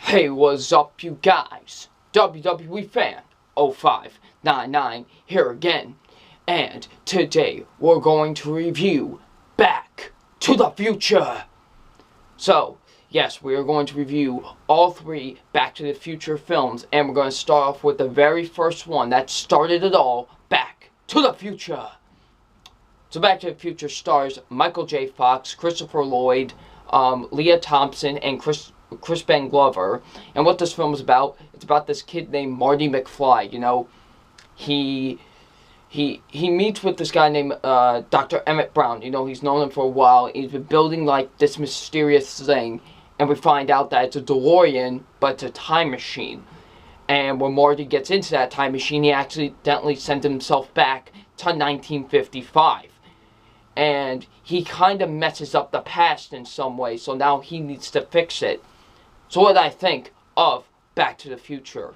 Hey, what's up, you guys? wwefan0599 here again. And today we're going to review Back to the Future. So, yes, we are going to review all three Back to the Future films. And we're going to start off with the very first one that started it all, Back to the Future. So Back to the Future stars Michael J. Fox, Christopher Lloyd, Leah Thompson, and Chris Glover. And what this film is about, it's about this kid named Marty McFly. You know, he meets with this guy named Dr. Emmett Brown. You know, he's known him for a while. He's been building like this mysterious thing, and we find out that it's a DeLorean, but it's a time machine. And when Marty gets into that time machine, he accidentally sent himself back to 1955. And he kind of messes up the past in some way, so now he needs to fix it. So what did I think of Back to the Future?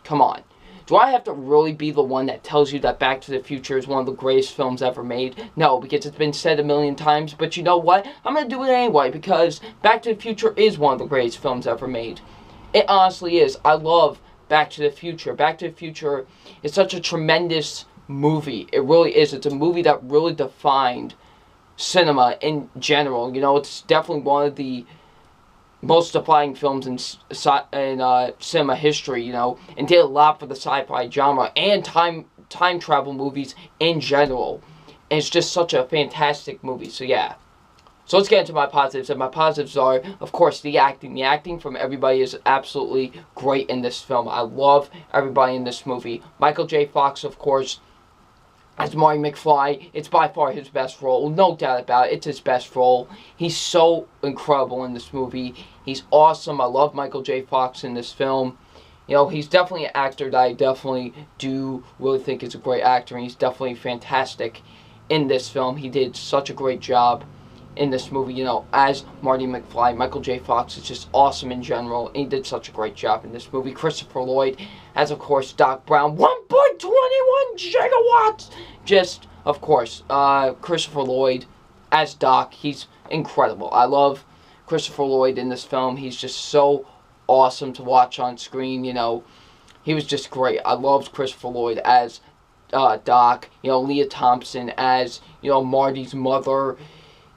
Come on. Do I have to really be the one that tells you that Back to the Future is one of the greatest films ever made? No, because it's been said a million times, but you know what? I'm going to do it anyway, because Back to the Future is one of the greatest films ever made. It honestly is. I love Back to the Future. Back to the Future is such a tremendous movie. It really is. It's a movie that really defined cinema in general. You know, it's definitely one of the most defining films in cinema history, you know, and did a lot for the sci-fi genre and time travel movies in general. And it's just such a fantastic movie. So yeah. So let's get into my positives. And my positives are, of course, the acting. The acting from everybody is absolutely great in this film. I love everybody in this movie. Michael J. Fox, of course, as Marty McFly. It's by far his best role. No doubt about it. It's his best role. He's so incredible in this movie. He's awesome. I love Michael J. Fox in this film. You know, he's definitely an actor that I definitely do really think is a great actor. And he's definitely fantastic in this film. He did such a great job in this movie, you know, as Marty McFly. Michael J. Fox is just awesome in general. And he did such a great job in this movie. Christopher Lloyd as, of course, Doc Brown. 1.21 gigawatts! Just, of course, Christopher Lloyd as Doc. He's incredible. I love Christopher Lloyd in this film. He's just so awesome to watch on screen, you know. He was just great. I loved Christopher Lloyd as Doc. You know, Leah Thompson as, you know, Marty's mother.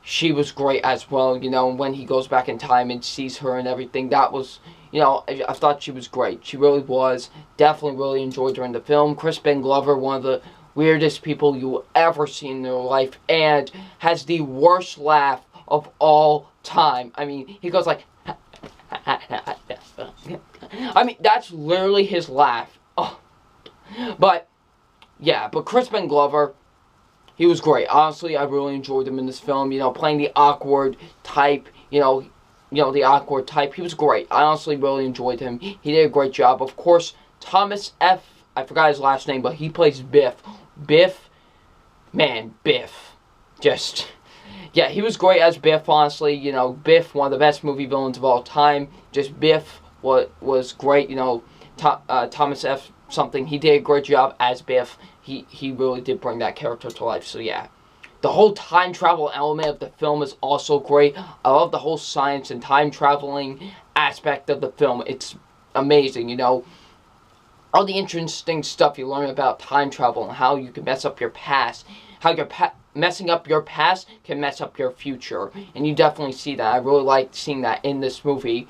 She was great as well, you know, when he goes back in time and sees her and everything. That was, you know, I thought she was great. She really was. Definitely really enjoyed her in the film. Chris Glover, one of the weirdest people you will ever see in their life, and has the worst laugh of all time. I mean, he goes like, I mean, that's literally his laugh. Oh. But, yeah, but Chris Glover, he was great. Honestly, I really enjoyed him in this film. You know, playing the awkward type, you know, the awkward type. He was great. I honestly really enjoyed him. He did a great job. Of course, Thomas F. I forgot his last name, but he plays Biff. Biff. Man, Biff. Just, yeah, he was great as Biff, honestly. You know, Biff, one of the best movie villains of all time. Just Biff was great. You know, Thomas F. something. He did a great job as Biff. He really did bring that character to life, so yeah. The whole time travel element of the film is also great. I love the whole science and time traveling aspect of the film. It's amazing, you know. All the interesting stuff you learn about time travel and how you can mess up your past. How messing up your past can mess up your future. And you definitely see that. I really liked seeing that in this movie.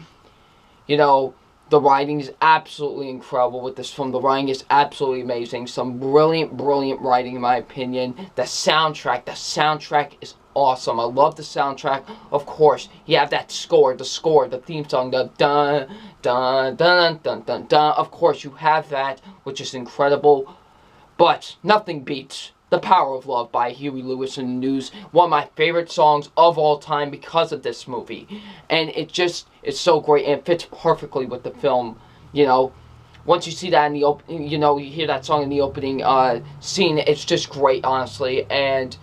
You know, the writing is absolutely incredible with this film. The writing is absolutely amazing. Some brilliant, brilliant writing in my opinion. The soundtrack is awesome. I love the soundtrack. Of course, you have that score, the theme song, the dun, dun, dun, dun, dun, dun. Of course, you have that, which is incredible. But nothing beats The Power of Love by Huey Lewis and the News. One of my favorite songs of all time because of this movie. And it's so great and it fits perfectly with the film, you know. Once you see that in the you know, you hear that song in the opening scene, it's just great, honestly. And,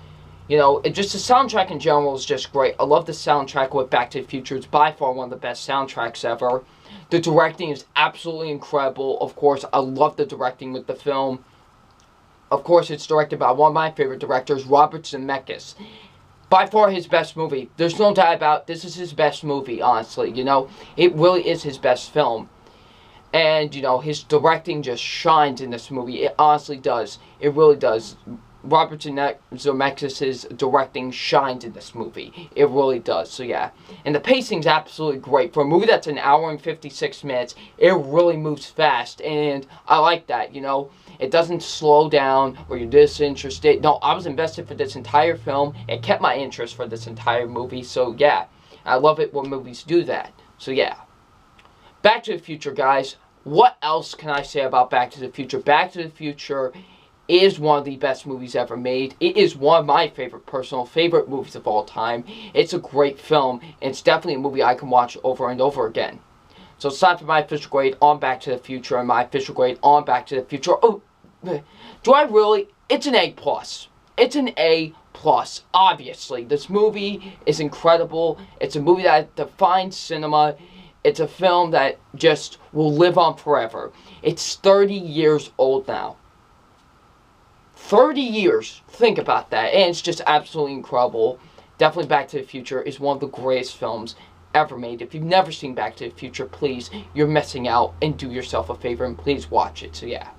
you know, just the soundtrack in general is just great. I love the soundtrack with Back to the Future. It's by far one of the best soundtracks ever. The directing is absolutely incredible. Of course, I love the directing with the film. Of course, it's directed by one of my favorite directors, Robert Zemeckis. by far his best movie. There's no doubt about it. This is his best movie, honestly, you know. It really is his best film. And, you know, his directing just shines in this movie. It honestly does. It really does. Robert Zemeckis' directing shines in this movie. It really does. So, yeah. And the pacing's absolutely great. For a movie that's an hour and 56 minutes, it really moves fast. And I like that, you know. It doesn't slow down or you're disinterested. No, I was invested for this entire film. It kept my interest for this entire movie. So, yeah. I love it when movies do that. So, yeah. Back to the Future, guys. What else can I say about Back to the Future? Back to the Future is one of the best movies ever made. It is one of my personal favorite movies of all time. It's a great film, and it's definitely a movie I can watch over and over again. So it's time for my official grade on Back to the Future, and my official grade on Back to the Future. Oh, do I really? It's an A+. It's an A+, obviously. This movie is incredible. It's a movie that defines cinema. It's a film that just will live on forever. It's 30 years old now. 30 years. Think about that. And it's just absolutely incredible. Definitely Back to the Future is one of the greatest films ever made. If you've never seen Back to the Future, please, you're missing out. And do yourself a favor and please watch it. So, yeah.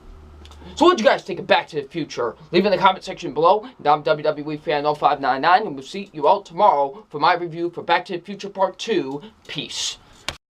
So what did you guys think of Back to the Future? Leave in the comment section below. And I'm wwefan0599. And we'll see you all tomorrow for my review for Back to the Future Part 2. Peace.